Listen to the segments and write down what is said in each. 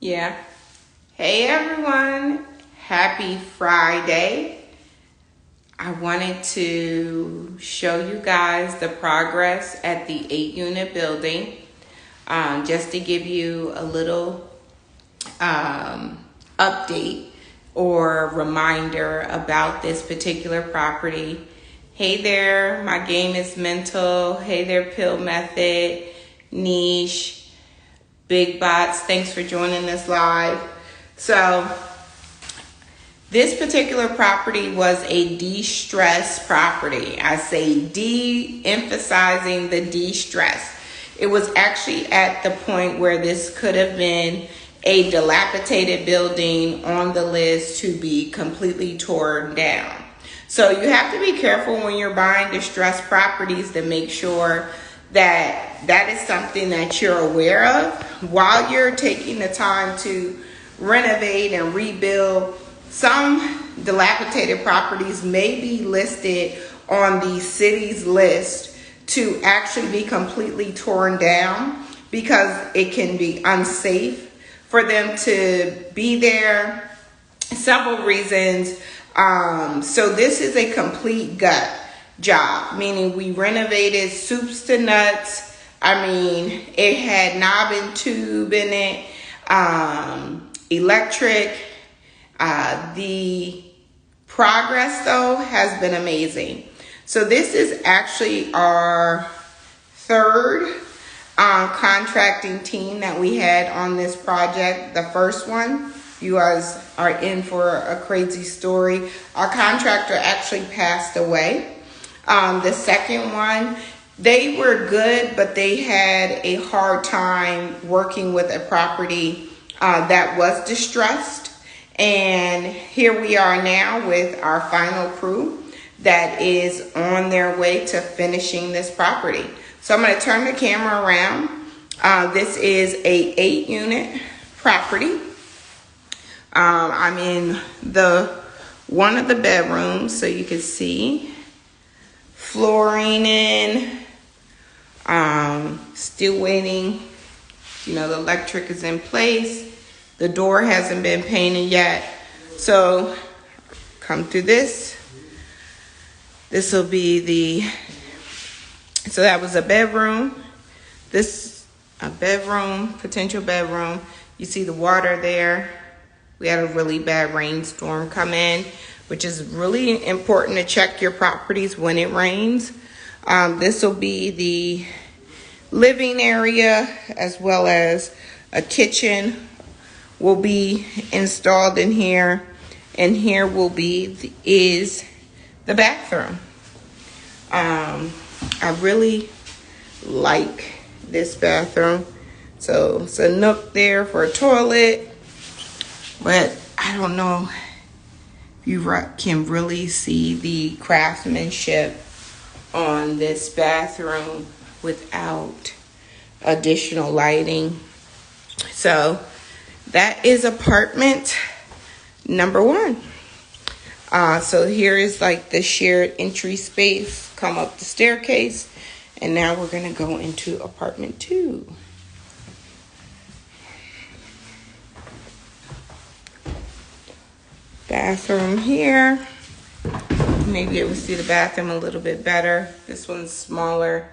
Yeah. Hey everyone, happy Friday. I wanted to show you guys the progress at the 8-unit building. Just to give you a little update or reminder about this particular property. Hey there, my game is mental. Hey there, Pill Method, Niche, Big Bots, thanks for joining us live. So this particular property was a de-stress property. I say de-emphasizing the de-stress. It was actually at the point where this could have been a dilapidated building on the list to be completely torn down. So you have to be careful when you're buying distressed properties to make sure that that is something that you're aware of while you're taking the time to renovate and rebuild. Some dilapidated properties may be listed on the city's list to actually be completely torn down because it can be unsafe for them to be there. Several reasons. So this is a complete gut job, meaning we renovated soups to nuts. I mean, it had knob and tube in it, electric. The progress though has been amazing. So this is actually our third contracting team that we had on this project. The first one, you guys are in for a crazy story. Our contractor actually passed away. The second one, they were good, but they had a hard time working with a property that was distressed. And here we are now with our final crew that is on their way to finishing this property. So I'm going to turn the camera around. This is a 8-unit property. I'm in one of the bedrooms, so you can see flooring in, still waiting. The electric is in place. The door hasn't been painted yet. So come through this. This will be so that was a bedroom. This a bedroom, potential bedroom. You see the water there. We had a really bad rainstorm come in, which is really important to check your properties when it rains. This will be the living area as well as a kitchen will be installed in here. And here is the bathroom. I really like this bathroom. So it's a nook there for a toilet. But I don't know if you can really see the craftsmanship on this bathroom without additional lighting. So that is apartment number 1. So here is like the shared entry space. Come up the staircase. And now we're going to go into apartment 2. Bathroom here. Maybe it will see the bathroom a little bit better. This one's smaller.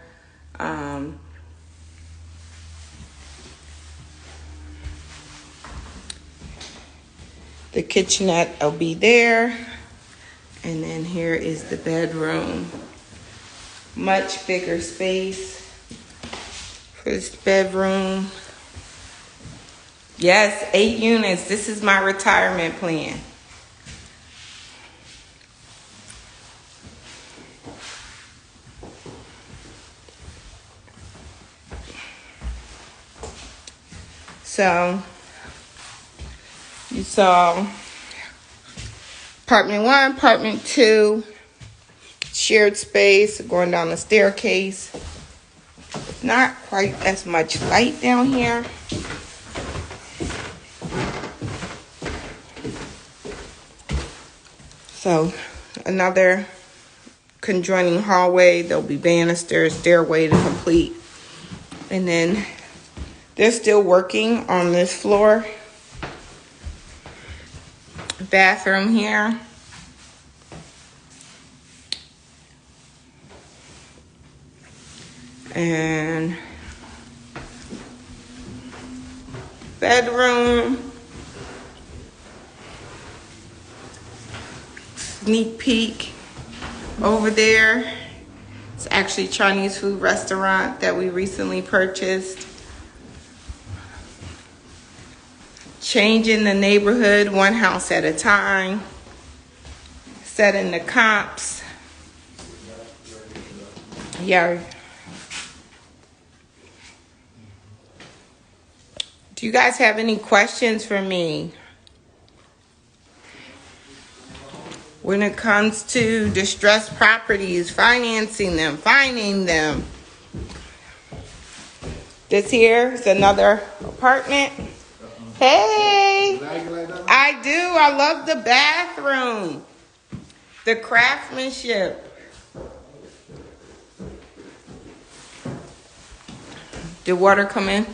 The kitchenette will be there. And then here is the bedroom. Much bigger space for this bedroom. Yes, 8 units. This is my retirement plan. So you saw apartment 1, apartment 2, shared space, going down the staircase. Not quite as much light down here. So another conjoining hallway. There'll be banisters, stairway to complete. And then they're still working on this floor. bathroom here. And bedroom. Sneak peek over there. It's actually a Chinese food restaurant that we recently purchased. Changing the neighborhood one house at a time. Setting the comps. Yeah. Do you guys have any questions for me? When it comes to distressed properties, financing them, finding them. This here is another apartment. Hey, I do. I love the bathroom. The craftsmanship. Did water come in?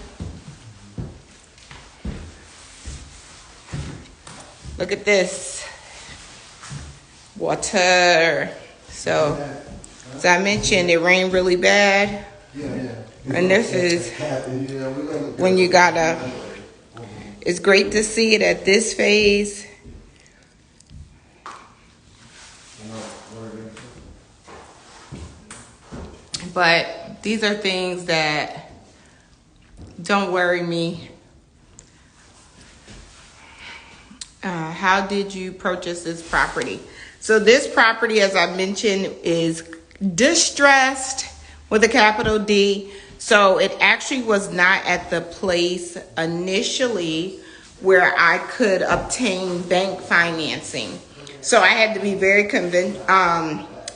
Look at this. Water. So, as I mentioned, it rained really bad. And this is when you gotta, it's great to see it at this phase. But these are things that don't worry me. How did you purchase this property? So this property, as I mentioned, is distressed with a capital D. So it actually was not at the place initially where I could obtain bank financing. So I had to be very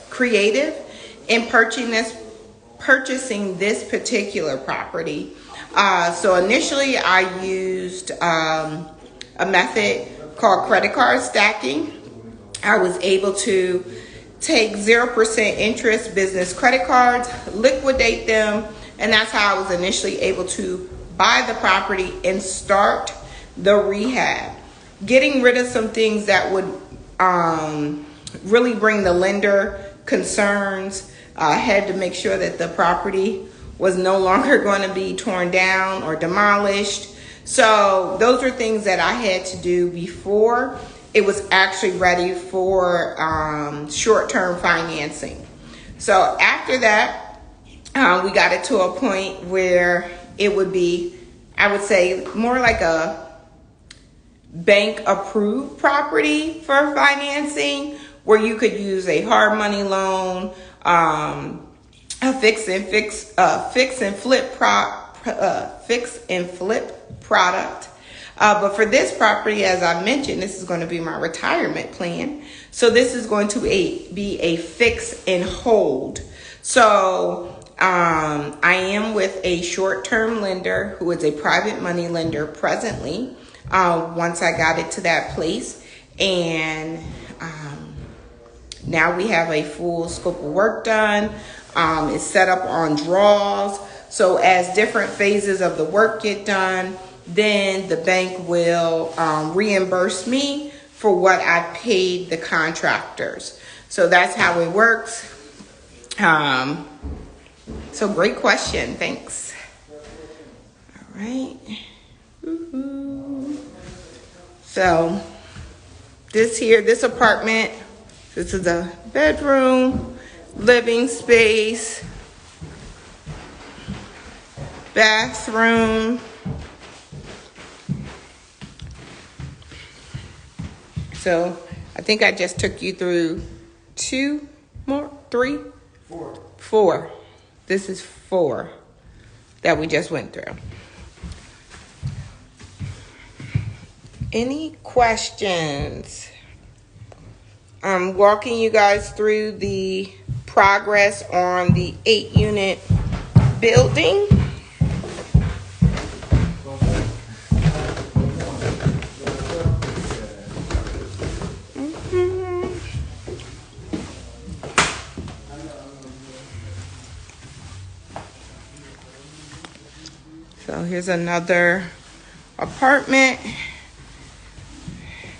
creative in purchasing this particular property. So initially I used a method called credit card stacking. I was able to take 0% interest business credit cards, liquidate them, and that's how I was initially able to buy the property and start the rehab. Getting rid of some things that would really bring the lender concerns. I had to make sure that the property was no longer going to be torn down or demolished. So those are things that I had to do before it was actually ready for short-term financing. So after that, we got it to a point where it would be, I would say, more like a bank-approved property for financing, where you could use a hard money loan, a fix and flip product. But for this property, as I mentioned, this is going to be my retirement plan. So this is going to be a fix and hold. So I am with a short-term lender who is a private money lender presently. Once I got it to that place, and now we have a full scope of work done. It's set up on draws. So as different phases of the work get done, then the bank will reimburse me for what I paid the contractors. So that's how it works. So great question. Thanks. All right. So this apartment, this is a bedroom, living space, bathroom. So I think I just took you through four. This is 4 that we just went through. Any questions? I'm walking you guys through the progress on the 8-unit building. So here's another apartment.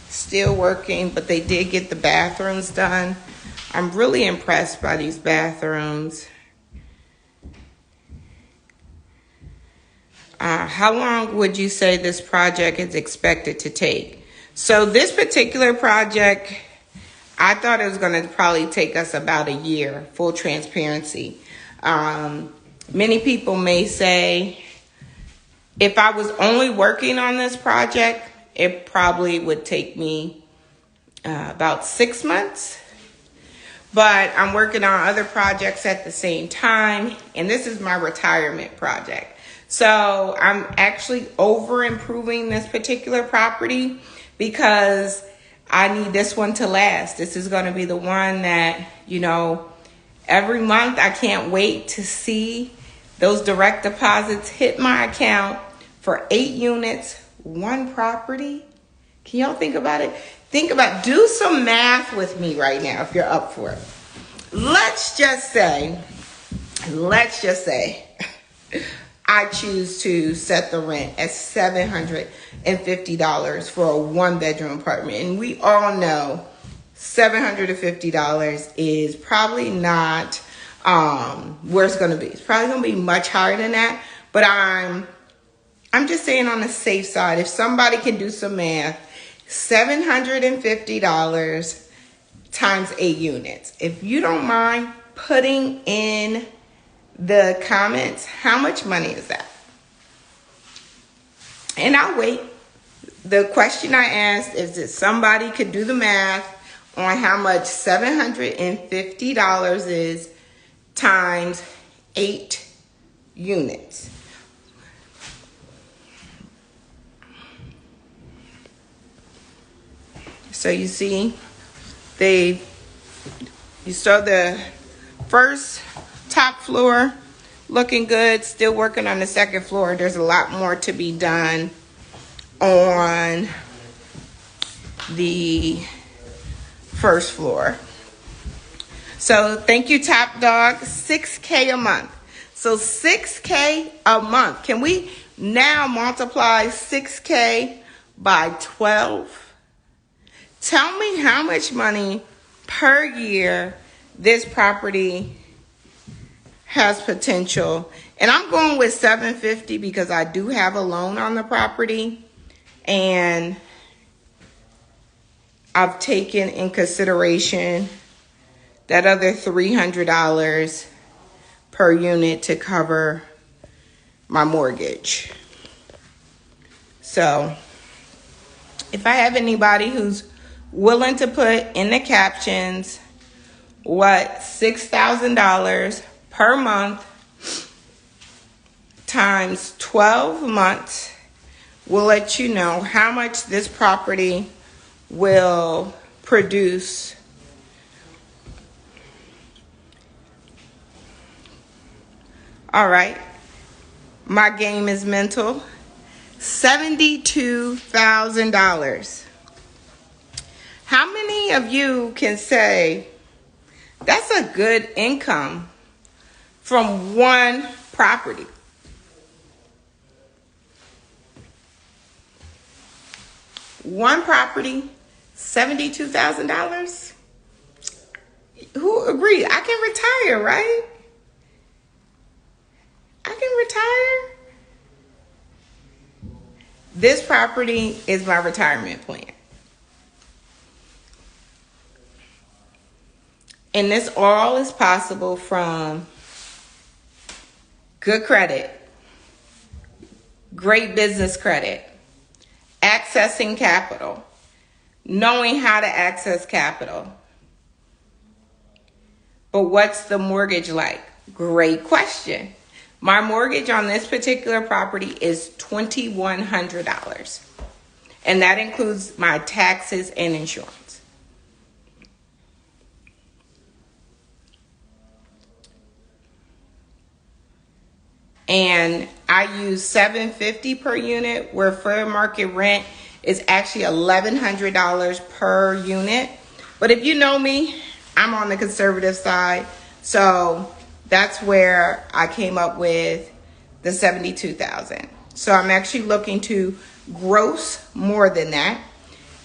Still working, but they did get the bathrooms done. I'm really impressed by these bathrooms. How long would you say this project is expected to take? So this particular project, I thought it was going to probably take us about a year, full transparency. Many people may say, if I was only working on this project, it probably would take me about 6 months. But I'm working on other projects at the same time, and this is my retirement project. So I'm actually over improving this particular property because I need this one to last. This is going to be the one that, you know, every month I can't wait to see those direct deposits hit my account for 8 units, 1 property. Can y'all think about it? Do some math with me right now if you're up for it. Let's just say I choose to set the rent at $750 for a 1-bedroom apartment. And we all know $750 is probably not where it's going to be. It's probably going to be much higher than that. But I'm just saying on the safe side, if somebody can do some math, $750 times 8 units. If you don't mind putting in the comments, how much money is that? And I'll wait. The question I asked is that somebody could do the math on how much $750 is times 8 units. So you see, you saw the first top floor looking good, still working on the second floor. There's a lot more to be done on the first floor. So thank you, Top Dog. $6K a month. So $6K a month. Can we now multiply $6K by 12? Tell me how much money per year this property has potential. And I'm going with $750 because I do have a loan on the property. And I've taken in consideration that other $300 per unit to cover my mortgage. So if I have anybody who's willing to put in the captions what $6,000 per month times 12 months will let you know how much this property will produce. All right, my game is mental. $72,000. How many of you can say that's a good income from one property? One property, $72,000? Who agrees? I can retire, right? I can retire. This property is my retirement plan. And this all is possible from good credit, great business credit, accessing capital, knowing how to access capital. But what's the mortgage like? Great question. My mortgage on this particular property is $2,100. And that includes my taxes and insurance. And I use $750 per unit, where fair market rent is actually $1,100 per unit. But if you know me, I'm on the conservative side. So that's where I came up with the $72,000. So I'm actually looking to gross more than that.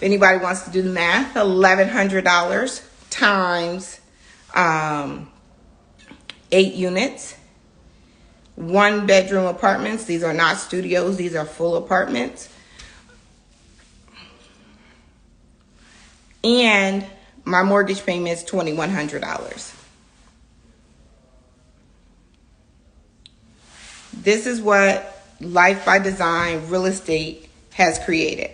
If anybody wants to do the math, $1,100 times 8 units, 1-bedroom apartments. These are not studios, these are full apartments. And my mortgage payment is $2,100. This is what Life by Design Real Estate has created.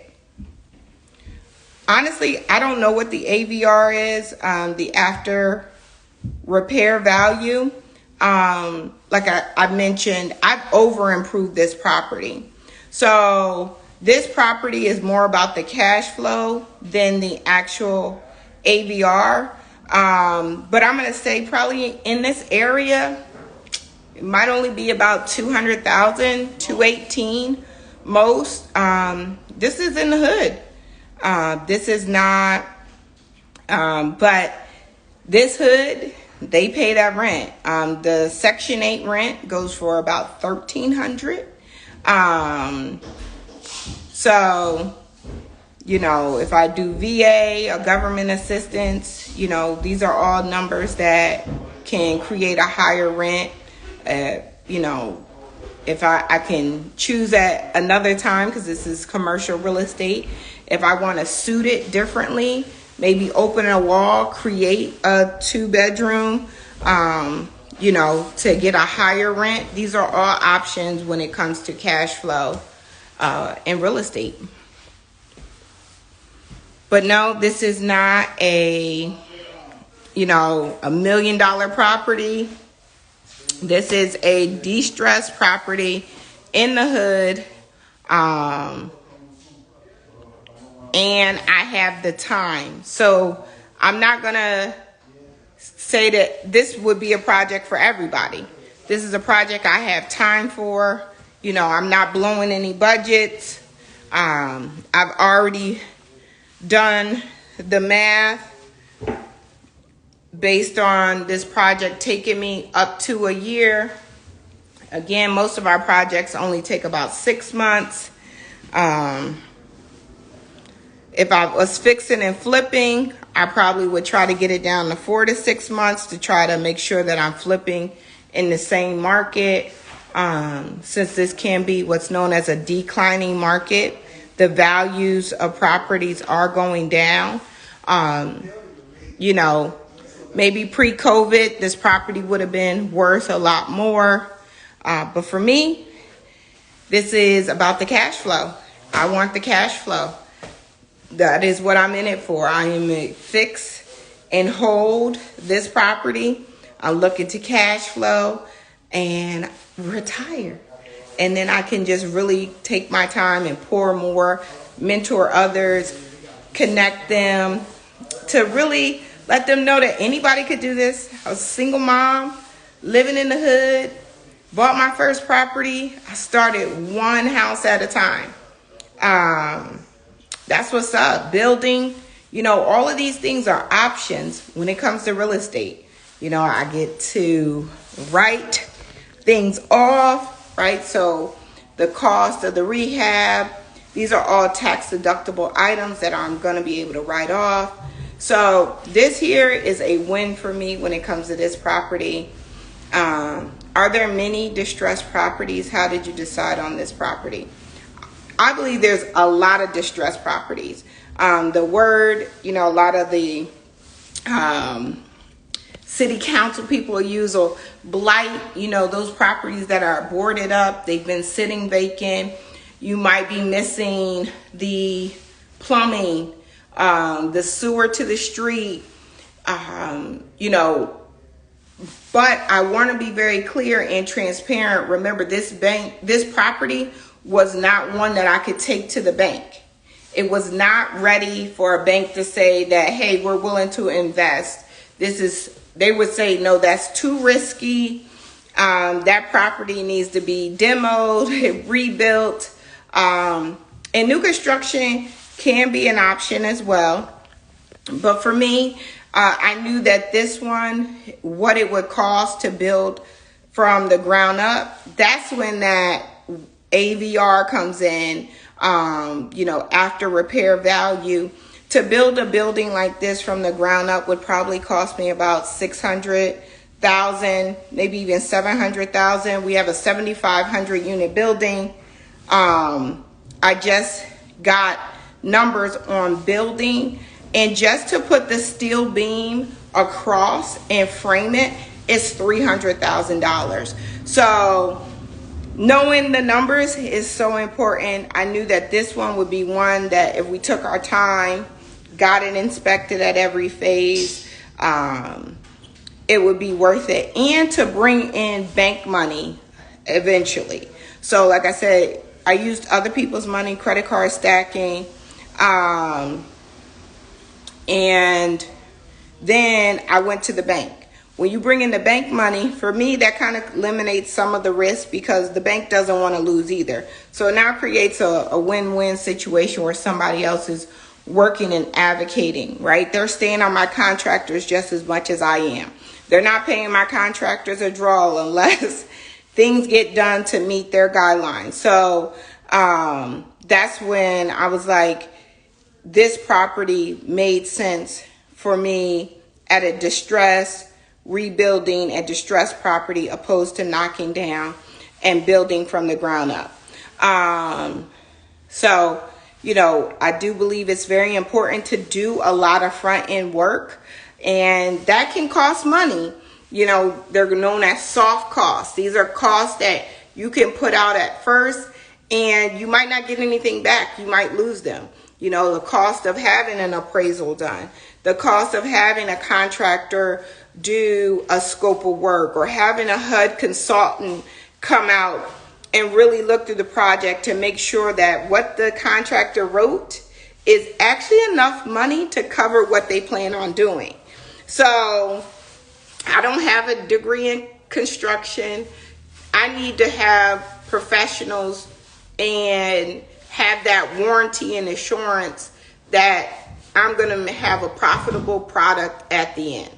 Honestly, I don't know what the AVR is, the after repair value. Like I mentioned, I've over improved this property. So this property is more about the cash flow than the actual AVR. But I'm going to say probably in this area, it might only be about 200,000, 218 most. This is in the hood. This is not, but this hood, they pay that rent. The Section 8 rent goes for about $1,300. So, you know, if I do VA or government assistance, you know, these are all numbers that can create a higher rent. You know, if I can choose at another time, because this is commercial real estate, if I want to suit it differently, maybe open a wall, create a 2-bedroom, you know, to get a higher rent. These are all options when it comes to cash flow in real estate. But no, this is not a, you know, $1 million property. This is a distressed property in the hood. And I have the time. So I'm not going to say that this would be a project for everybody. This is a project I have time for. You know, I'm not blowing any budgets. I've already done the math based on this project taking me up to a year. Again, most of our projects only take about 6 months. If I was fixing and flipping, I probably would try to get it down to 4 to 6 months to try to make sure that I'm flipping in the same market. Since this can be what's known as a declining market, the values of properties are going down. You know, maybe pre-COVID, this property would have been worth a lot more. But for me, this is about the cash flow. I want the cash flow. That is what I'm in it for. I am a fix and hold this property. I'm looking to cash flow and retire. And then I can just really take my time and pour more, mentor others, connect them to really let them know that anybody could do this. I was a single mom, living in the hood, bought my first property. I started one house at a time. That's what's up. Building, you know, all of these things are options when it comes to real estate. You know, I get to write things off, right? So the cost of the rehab, these are all tax deductible items that I'm going to be able to write off. So this here is a win for me when it comes to this property. Are there many distressed properties? How did you decide on this property? I believe there's a lot of distressed properties. The word, you know, a lot of the city council people use or blight, you know, those properties that are boarded up, they've been sitting vacant. You might be missing the plumbing, the sewer to the street, you know, but I want to be very clear and transparent. Remember, this property was not one that I could take to the bank. It was not ready for a bank to say that, hey, we're willing to invest. They would say, no, that's too risky. That property needs to be demoed, rebuilt. And new construction can be an option as well. But for me, I knew that this one, what it would cost to build from the ground up, that's when that AVR comes in, you know, after repair value. To build a building like this from the ground up would probably cost me about $600,000, maybe even $700,000. We have a 7,500 unit building. I just got numbers on building, and just to put the steel beam across and frame it is $300,000. So knowing the numbers is so important. I knew that this one would be one that if we took our time, got it inspected at every phase, it would be worth it. And to bring in bank money eventually. So like I said, I used other people's money, credit card stacking, and then I went to the bank. When you bring in the bank money, for me, that kind of eliminates some of the risk because the bank doesn't want to lose either. So it now creates a win-win situation where somebody else is working and advocating, right? They're staying on my contractors just as much as I am. They're not paying my contractors a draw unless things get done to meet their guidelines. So that's when I was like, this property made sense for me at a distressed, rebuilding a distressed property opposed to knocking down and building from the ground up. So, you know, I do believe it's very important to do a lot of front end work, and that can cost money. You know, they're known as soft costs. These are costs that you can put out at first and you might not get anything back. You might lose them. You know, the cost of having an appraisal done, the cost of having a contractor do a scope of work, or having a HUD consultant come out and really look through the project to make sure that what the contractor wrote is actually enough money to cover what they plan on doing. So I don't have a degree in construction. I need to have professionals and have that warranty and assurance that I'm going to have a profitable product at the end.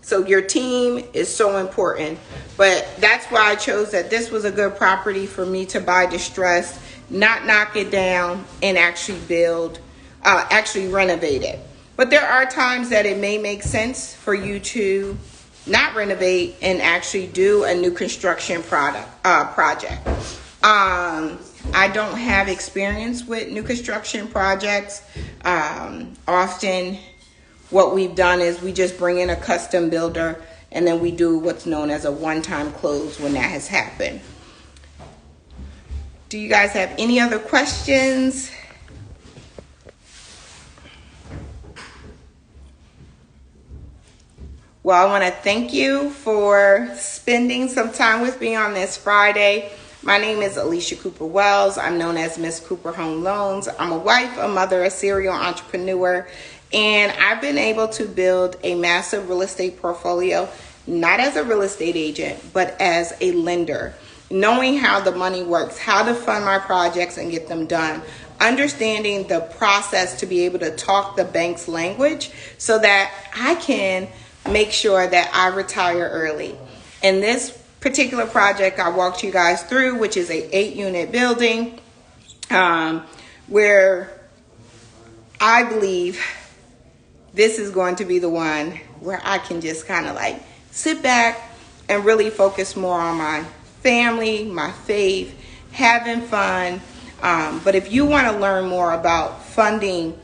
So your team is so important, but that's why I chose that this was a good property for me to buy distressed, not knock it down, and actually build, actually renovate it. But there are times that it may make sense for you to not renovate and actually do a new construction project. I don't have experience with new construction projects. Often what we've done is we just bring in a custom builder and then we do what's known as a one-time close when that has happened. Do you guys have any other questions? Well, I want to thank you for spending some time with me on this Friday. My name is Alicia Cooper Wells. I'm known as Miss Cooper Home Loans. I'm a wife, a mother, a serial entrepreneur, and I've been able to build a massive real estate portfolio, not as a real estate agent, but as a lender, knowing how the money works, how to fund my projects and get them done, understanding the process to be able to talk the bank's language so that I can make sure that I retire early. In this particular project I walked you guys through, which is a 8-unit building, where I believe this is going to be the one where I can just kind of like sit back and really focus more on my family, my faith, having fun. But if you want to learn more about funding,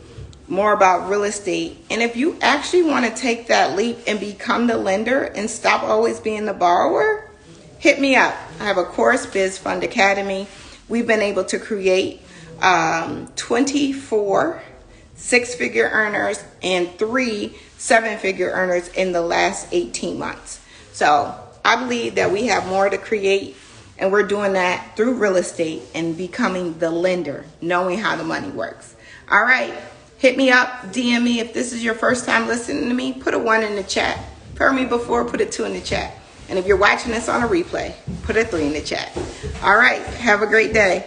more about real estate, and if you actually want to take that leap and become the lender and stop always being the borrower, hit me up. I have a course, Biz Fund Academy. We've been able to create 24 6-figure earners and 3 7-figure earners in the last 18 months. So I believe that we have more to create, and we're doing that through real estate and becoming the lender, knowing how the money works. All right, hit me up, DM me. If this is your first time listening to me, put a 1 in the chat. If you heard me before, put a 2 in the chat. And if you're watching this on a replay, put a 3 in the chat. All right, have a great day.